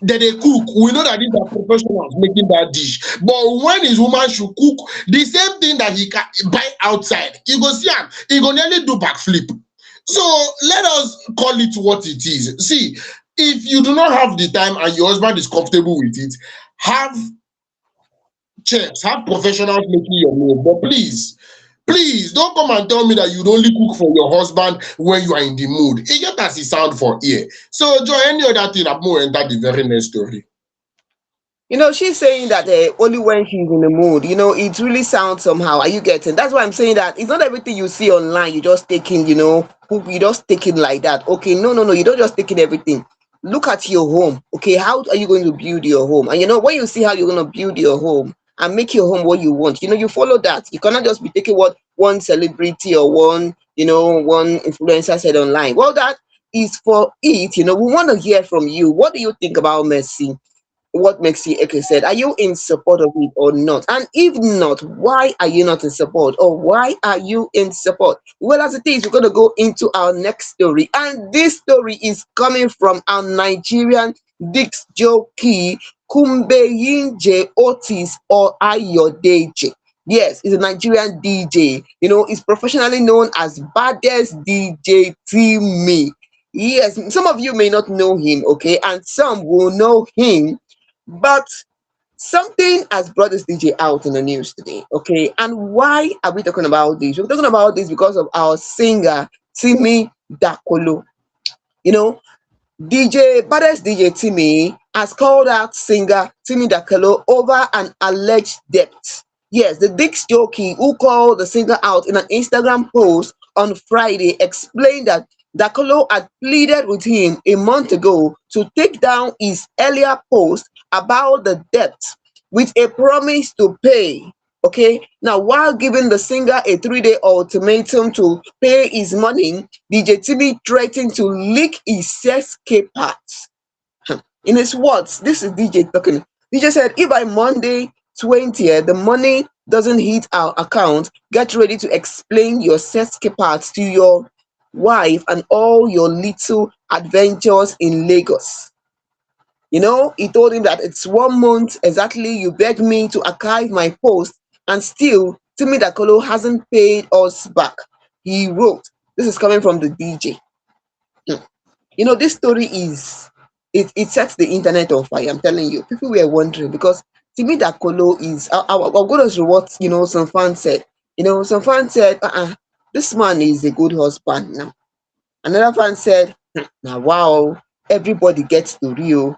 they cook, we know that these are professionals making that dish. But when his woman should cook the same thing that he can buy outside, you go see him, he go nearly do backflip. So let us call it what it is. See, if you do not have the time and your husband is comfortable with it, have chefs, have professionals making your meal. But please don't come and tell me that you'd only cook for your husband when you are in the mood. It get as it sound for ear. So Joy, any other thing, I'm going to enter the very next story.
She's saying that only when she's in the mood. It really sounds somehow. Are you getting? That's why I'm saying that it's not everything you see online. You just taking, you just taking like that. Okay, no, no, no. You don't just taking everything. Look at your home. Okay, how are you going to build your home? And when you see how you're going to build your home and make your home what you want, you follow that. You cannot just be taking what one celebrity or one influencer said online. Well, that is for it. We want to hear from you. What do you think about Messi? What makes you Eke said, are you in support of it or not? And if not, why are you not in support? Or why are you in support? Well, as it is, we're going to go into our next story. And this story is coming from our Nigerian disc jockey, Kumbeyinje Otis or Ayodeji. Yes, he's a Nigerian DJ. He's professionally known as baddest DJ Timmy. Yes, some of you may not know him, okay, and some will know him, but something has brought this DJ out in the news today, okay? And why are we talking about this? We're talking about this because of our singer, Timi Dakolo. Baddest DJ Timmy has called out singer Timi Dakolo over an alleged debt. Yes, the disc jockey who called the singer out in an Instagram post on Friday explained that Dakolo had pleaded with him a month ago to take down his earlier post about the debt with a promise to pay. Okay, now while giving the singer a 3-day ultimatum to pay his money, DJ Timmy threatened to leak his sexcapades. In his words, this is DJ talking. DJ said, if by Monday 20th the money doesn't hit our account, get ready to explain your sexcapades to your wife and all your little adventures in Lagos. He told him that it's 1 month exactly you begged me to archive my post, and still Timi Dakolo hasn't paid us back. He wrote, this is coming from the DJ. This story it sets the internet on fire. I'm telling you, people were wondering because Timi Dakolo is. I'll go to what some fans said. Some fans said, this man is a good husband now. Another fan said, now wow, everybody gets to Rio.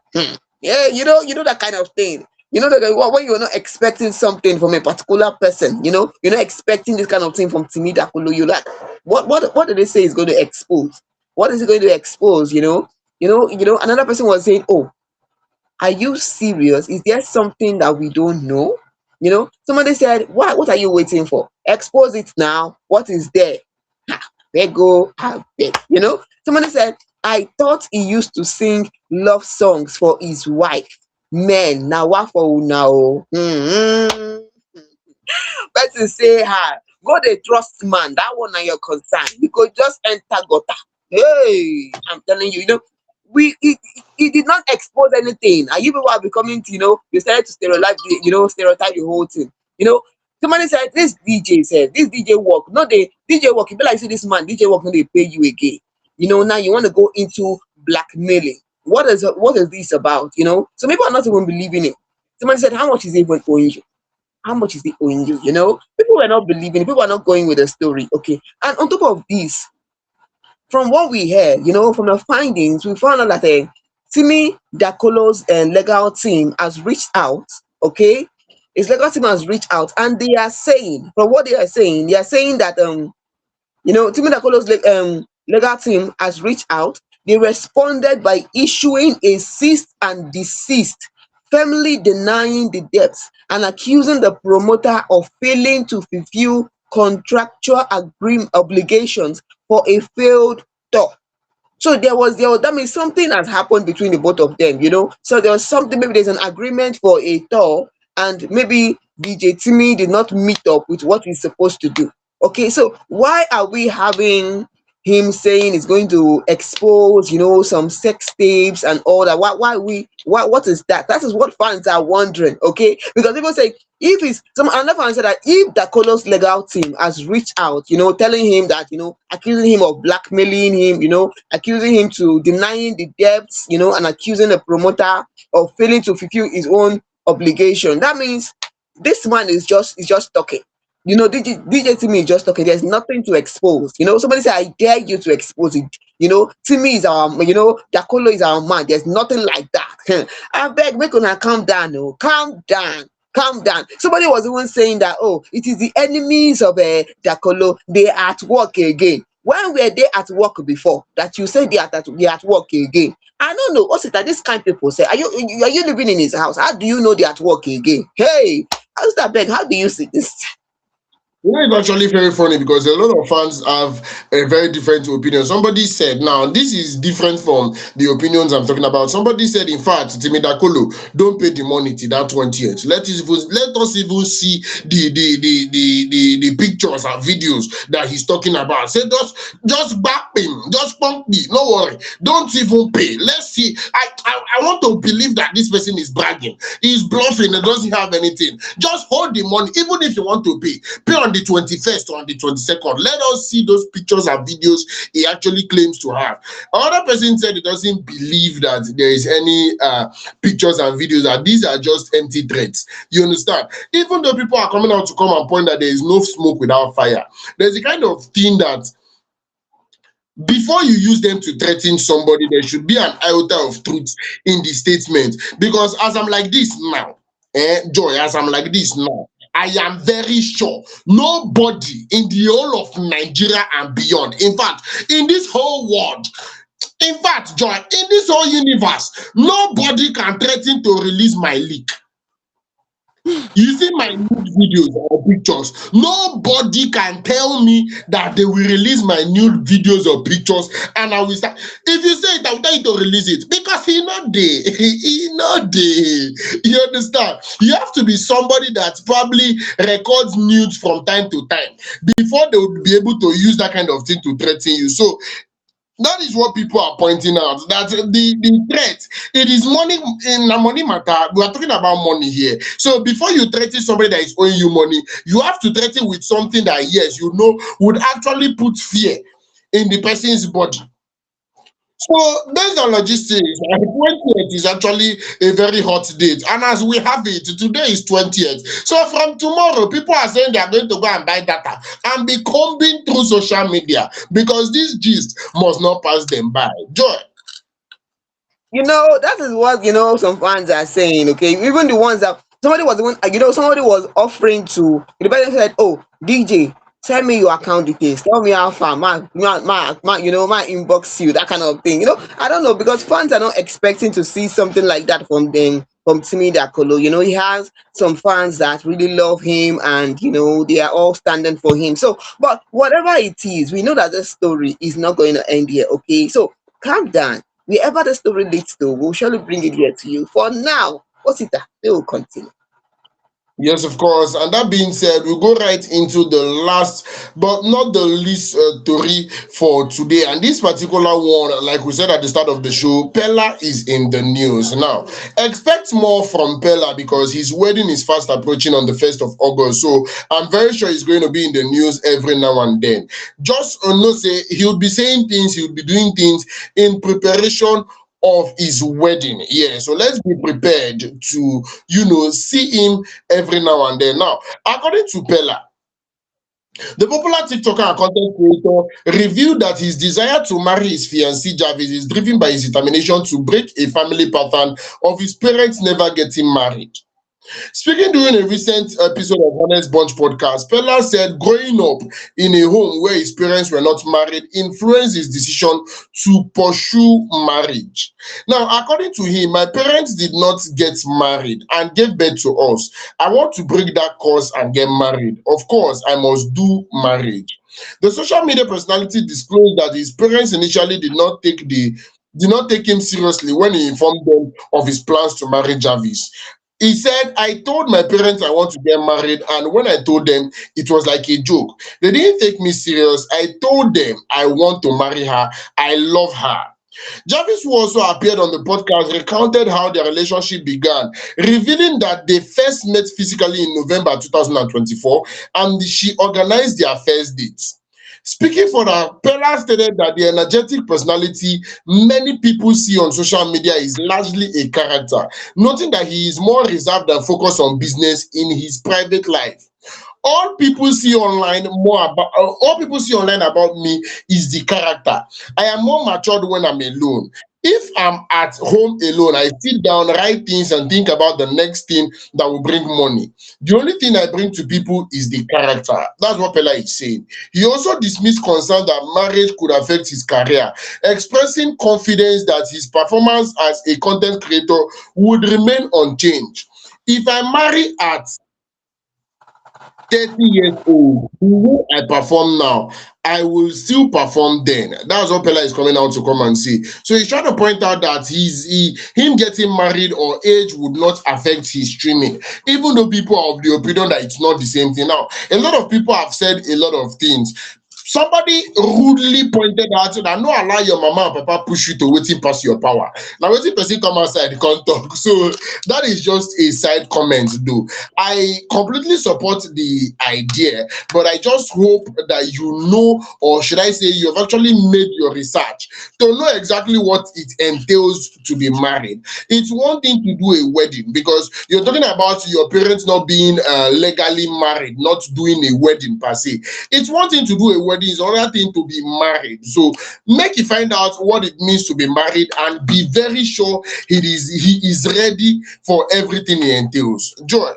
Yeah, that kind of thing. That when you're not expecting something from a particular person, you're not expecting this kind of thing from Timi Dakolo. You're like, what did they say is going to expose? What is it going to expose? Another person was saying, oh, are you serious? Is there something that we don't know? Somebody said, what are you waiting for? Expose it now. What is there? There go, Somebody said, I thought he used to sing love songs for his wife. Men, now what for now? Person say, go dey trust man. That one are your concern. Because just enter gutter. Hey, I'm telling you, he did not expose anything. And you people are becoming, you started to stereotype the whole thing. Somebody said this DJ work, not the DJ work. You be like, see this man, DJ work, no they pay you again. Now you want to go into blackmailing. What is this about? So people are not even believing it. Somebody said, how much is it even owing you? How much is it owing you? People were not believing it. People are not going with the story. Okay. And on top of this, from what we heard, from the findings, we found out that Timi Dakolo's legal team has reached out. Okay. His legal team has reached out, and they are saying, from what they are saying that Timi Dakolo's legal team has reached out. They responded by issuing a cease and desist, firmly denying the debts and accusing the promoter of failing to fulfill contractual obligations for a failed tour. So that means something has happened between the both of them, So there was something, maybe there's an agreement for a tour, and maybe DJ Timmy did not meet up with what he's supposed to do. Okay, so why are we having him saying he's going to expose, some sex tapes and all that? What is that? That is what fans are wondering, okay? Because people say, another fan said that if Dakolo's legal team has reached out, telling him that, accusing him of blackmailing him, accusing him to denying the debts, and accusing the promoter of failing to fulfill his own obligation, that means this man is just talking. DJ Timmy is just talking. There's nothing to expose. Somebody say, I dare you to expose it. Timmy is our, Dakolo is our man. There's nothing like that. I beg, make una calm down. Calm down. Somebody was even saying that, oh, it is the enemies of Dakolo. They are at work again. When were they at work before? That you say they are at work again. I don't know. What's it that this kind of people say? Are you living in his house? How do you know they're at work again? Hey, how do you see this?
It's actually very funny because a lot of fans have a very different opinion. Somebody said, now this is different from the opinions I'm talking about. Somebody said, in fact, Timi Dakolo, don't pay the money till that 20th. Let us even see the pictures and videos that he's talking about. Say just back him, just pump me. No worry, don't even pay. Let's see. I want to believe that this person is bragging. He's bluffing and doesn't have anything. Just hold the money, even if you want to pay on the 21st or on the 22nd. Let us see those pictures and videos he actually claims to have. Another person said he doesn't believe that there is any pictures and videos, that these are just empty threats. You understand? Even though people are coming out to come and point that there is no smoke without fire, there's a kind of thing that before you use them to threaten somebody, there should be an iota of truth in the statement. Because as I'm like this now, Joy, as I'm like this now, I am very sure nobody in the whole of Nigeria and beyond, in fact, in this whole world, in fact, Joy, in this whole universe, nobody can threaten to release my leak. You see my nude videos or pictures. Nobody can tell me that they will release my nude videos or pictures, and I will start. If you say it, I will tell you to release it because he not there. He not there. You understand? You have to be somebody that probably records nudes from time to time before they would be able to use that kind of thing to threaten you. So that is what people are pointing out. That the threat, it is money in a money matter. We are talking about money here. So before you threaten somebody that is owing you money, you have to threaten with something that yes, you know, would actually put fear in the person's body. So based on logistics, 20th is actually a very hot date. And as we have it, today is 20th. So from tomorrow, people are saying they are going to go and buy data and be combing through social media because this gist must not pass them by. Joy.
That is what some fans are saying. Okay, even the ones that somebody was offering to the person said, "Oh, DJ, send me your account details. Tell me how far, my inbox you that kind of thing." I don't know because fans are not expecting to see something like that from them. From Timi Dakolo, he has some fans that really love him, and they are all standing for him. So, but whatever it is, we know that the story is not going to end here. Okay, so calm down. Wherever the story leads to, we'll surely bring it here to you. For now, Osita, they will continue.
Yes, of course. And that being said, we'll go right into the last but not the least story for today. And this particular one, like we said at the start of the show, Peller is in the news. Now, expect more from Peller because his wedding is fast approaching on the 1st of August. So I'm very sure he's going to be in the news every now and then. Just no say he'll be saying things, he'll be doing things in preparation of his wedding. Yeah, so let's be prepared to, see him every now and then. Now, according to Peller, the popular TikToker and content creator revealed that his desire to marry his fiancée Jarvis is driven by his determination to break a family pattern of his parents never getting married. Speaking during a recent episode of Honest Bunch podcast, Peller said growing up in a home where his parents were not married influenced his decision to pursue marriage. Now, according to him, my parents did not get married and gave birth to us. I want to break that course and get married. Of course, I must do marriage. The social media personality disclosed that his parents initially did not take him seriously when he informed them of his plans to marry Jarvis. He said, I told my parents I want to get married, and when I told them, it was like a joke. They didn't take me serious. I told them I want to marry her. I love her. Jarvis, who also appeared on the podcast, recounted how their relationship began, revealing that they first met physically in November 2024 and she organized their first dates. Speaking for her, Peller stated that the energetic personality many people see on social media is largely a character, noting that he is more reserved and focused on business in his private life. All people see online about me is the character. I am more matured when I'm alone. If I'm at home alone, I sit down, write things, and think about the next thing that will bring money. The only thing I bring to people is the character. That's what Peller is saying. He also dismissed concern that marriage could affect his career, expressing confidence that his performance as a content creator would remain unchanged. If I marry at 30 years old, the way I perform now, I will still perform then. That's what Peller is coming out to come and say. So he's trying to point out that him getting married or age would not affect his streaming, even though people are of the opinion that it's not the same thing. Now, a lot of people have said a lot of things. Somebody rudely pointed out that no allow your mama and papa push you to waiting past your power. Now waiting person come outside can't talk. So that is just a side comment though. I completely support the idea, but I just hope that or should I say you have actually made your research to know exactly what it entails to be married. It's one thing to do a wedding because you're talking about your parents not being legally married, not doing a wedding per se. It's one thing to do a wedding, it's another thing to be married. So make you find out what it means to be married and be very sure he is ready for everything he entails. Joy.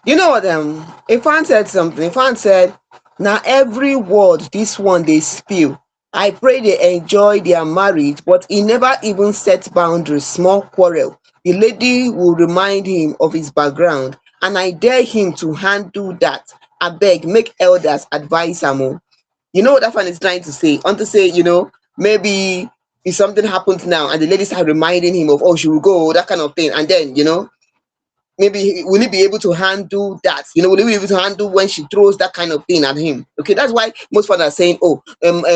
You know what? A fan said something. A fan said, "Now every word this one they spill. I pray they enjoy their marriage, but he never even set boundaries. Small quarrel. The lady will remind him of his background, and I dare him to handle that. I beg, make elders advise am o." You know what that fan is trying to say? Want to say, maybe if something happens now and the lady start reminding him of, oh, she will go, that kind of thing, and then maybe will he be able to handle that? Will he be able to handle when she throws that kind of thing at him? Okay, that's why most fathers are saying, oh,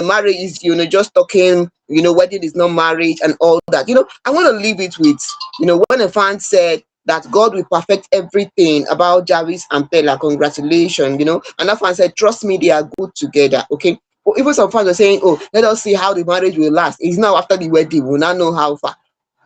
marriage is just talking, wedding is not marriage and all that. I want to leave it with, when a fan said that God will perfect everything about Jarvis and Peller, congratulations, and that fan said, trust me, they are good together. Okay. But even some fans are saying, oh, let us see how the marriage will last. It's now after the wedding, we'll not know how far.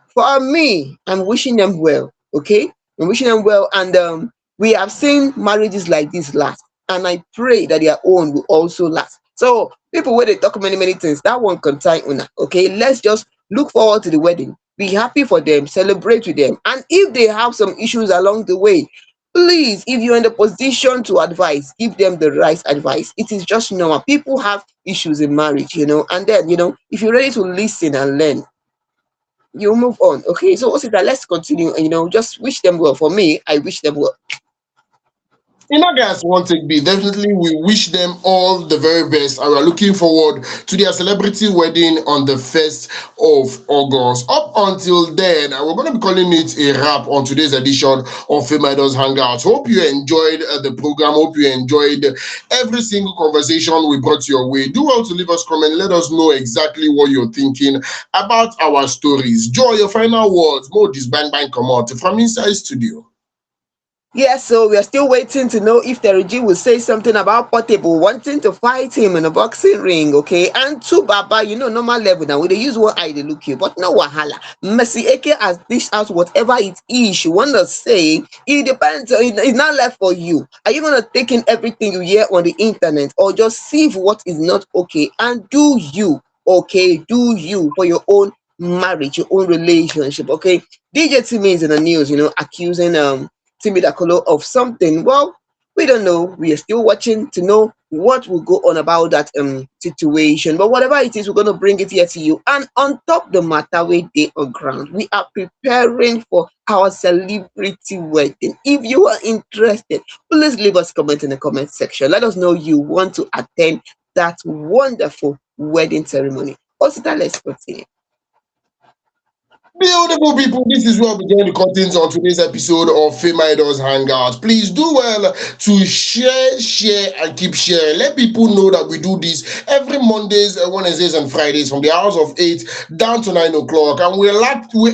For me, I'm wishing them well. Okay, I'm wishing them well, and we have seen marriages like this last, and I pray that their own will also last. So people where they talk many things, that one contain una. Okay, let's just look forward to the wedding. Be happy for them, celebrate with them, and if they have some issues along the way, please, if you're in the position to advise, give them the right advice. It is just normal. People have issues in marriage, and then if you're ready to listen and learn, you move on. Okay, so Osita, let's continue. Just wish them well. For me, I wish them well.
Guys, one take B. Definitely, we wish them all the very best, and we're looking forward to their celebrity wedding on the 1st of August. Up until then, we're going to be calling it a wrap on today's edition of FameIdols Hangout. Hope you enjoyed the program. Hope you enjoyed every single conversation we brought your way. Do well to leave us comment. Let us know exactly what you're thinking about our stories. Joy, your final words. More this bang come out from inside studio.
Yes, so we are still waiting to know if the regime will say something about Portable wanting to fight him in a boxing ring, okay? And to Baba, normal level now, we dey use one eye dey look you, but no wahala. Mercy Eke has dished out whatever it is she want to say. It depends, it's not left for you. Are you going to take in everything you hear on the internet, or just see what is not okay and do you, okay? Do you for your own marriage, your own relationship, okay? DJ Timmy is in the news, accusing Timi Dakolo of something. Well, we don't know. We are still watching to know what will go on about that situation. But whatever it is, we're going to bring it here to you. And on top the matter we day on ground, we are preparing for our celebrity wedding. If you are interested, please leave us a comment in the comment section. Let us know you want to attend that wonderful wedding ceremony. Also, let's continue.
Beautiful people, this is where we join the curtains on today's episode of FameIdols Hangout. Please do well to share, and keep sharing. Let people know that we do this every Mondays, Wednesdays, and Fridays from the hours of 8 down to 9 o'clock. And we're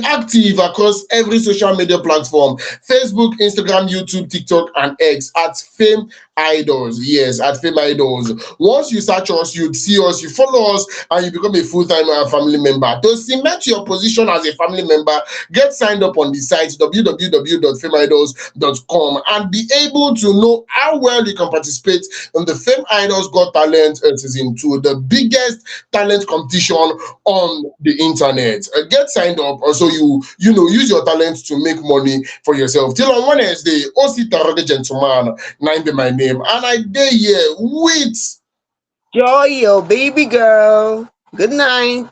active across every social media platform: Facebook, Instagram, YouTube, TikTok, and X at Fame Idols. Yes, at Fame Idols. Once you search us, you'd see us, you follow us, and you become a full-time family member. To cement your position as a family member, get signed up on the site www.fameidols.com and be able to know how well you can participate in the Fame Idols Got Talent season 2, the biggest talent competition on the internet. Get signed up, also use your talent to make money for yourself. Till on Wednesday, OC Taroge Gentleman, 9 be my name, and I day here with
Joy, your baby girl. Good night.